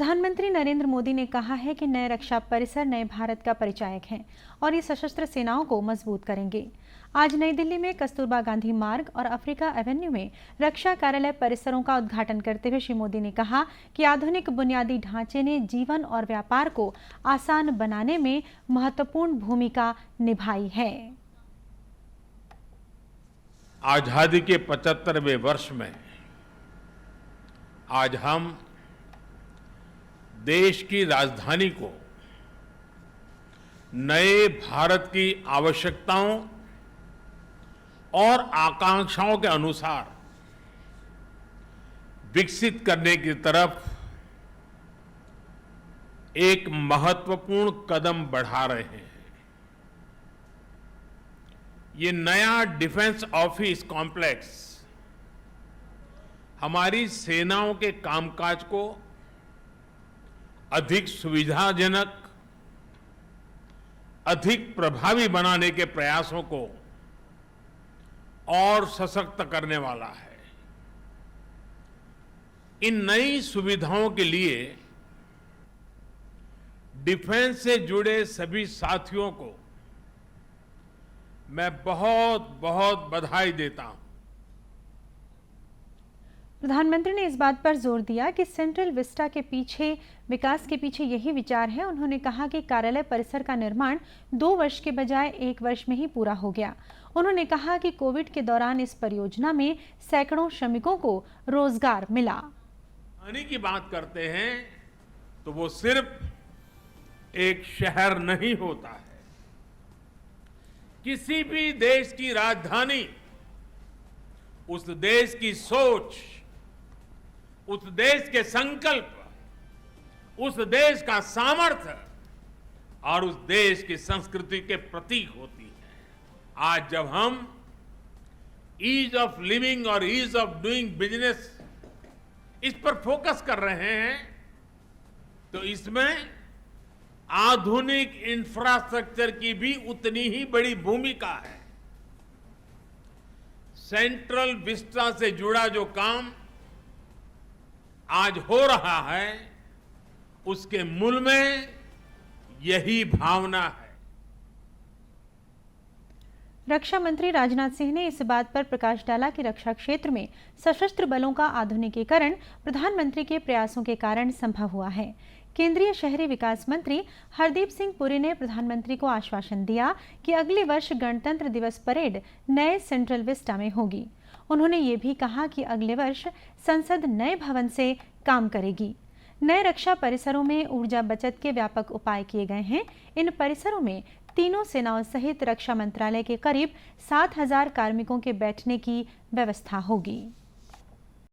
प्रधानमंत्री नरेंद्र मोदी ने कहा है कि नए रक्षा परिसर नए भारत का परिचायक हैं और ये सशस्त्र सेनाओं को मजबूत करेंगे। आज नई दिल्ली में कस्तूरबा गांधी मार्ग और अफ्रीका एवेन्यू में रक्षा कार्यालय परिसरों का उद्घाटन करते हुए श्री मोदी ने कहा कि आधुनिक बुनियादी ढांचे ने जीवन और व्यापार को आसान बनाने में महत्वपूर्ण भूमिका निभाई है। आजादी के 75वें वर्ष में आज हम देश की राजधानी को नए भारत की आवश्यकताओं और आकांक्षाओं के अनुसार विकसित करने की तरफ एक महत्वपूर्ण कदम बढ़ा रहे हैं। ये नया डिफेंस ऑफिस कॉम्प्लेक्स हमारी सेनाओं के कामकाज को अधिक सुविधाजनक, अधिक प्रभावी बनाने के प्रयासों को और सशक्त करने वाला है। इन नई सुविधाओं के लिए डिफेंस से जुड़े सभी साथियों को मैं बहुत बहुत बधाई देता हूं। प्रधानमंत्री ने इस बात पर जोर दिया कि सेंट्रल विस्टा के पीछे विकास के पीछे यही विचार है। उन्होंने कहा कि कार्यालय परिसर का निर्माण 2 वर्ष के बजाय 1 वर्ष में ही पूरा हो गया। उन्होंने कहा कि कोविड के दौरान इस परियोजना में सैकड़ों श्रमिकों को रोजगार मिला। राजधानी की बात करते हैं तो वो सिर्फ एक शहर नहीं होता है। किसी भी देश की राजधानी उस देश की सोच, उस देश के संकल्प, उस देश का सामर्थ्य और उस देश की संस्कृति के प्रतीक होती है। आज जब हम ईज ऑफ लिविंग और ईज ऑफ डूइंग बिजनेस इस पर फोकस कर रहे हैं तो इसमें आधुनिक इंफ्रास्ट्रक्चर की भी उतनी ही बड़ी भूमिका है। सेंट्रल विस्टा से जुड़ा जो काम आज हो रहा है उसके मूल में यही भावना है। रक्षा मंत्री राजनाथ सिंह ने इस बात पर प्रकाश डाला कि रक्षा क्षेत्र में सशस्त्र बलों का आधुनिकीकरण प्रधानमंत्री के प्रयासों के कारण संभव हुआ है। केंद्रीय शहरी विकास मंत्री हरदीप सिंह पुरी ने प्रधानमंत्री को आश्वासन दिया कि अगले वर्ष गणतंत्र दिवस परेड नए सेंट्रल विस्टा में होगी। उन्होंने ये भी कहा कि अगले वर्ष संसद नए भवन से काम करेगी। नए रक्षा परिसरों में ऊर्जा बचत के व्यापक उपाय किए गए हैं। इन परिसरों में तीनों सेनाओं सहित रक्षा मंत्रालय के करीब 7,000 कार्मिकों के बैठने की व्यवस्था होगी।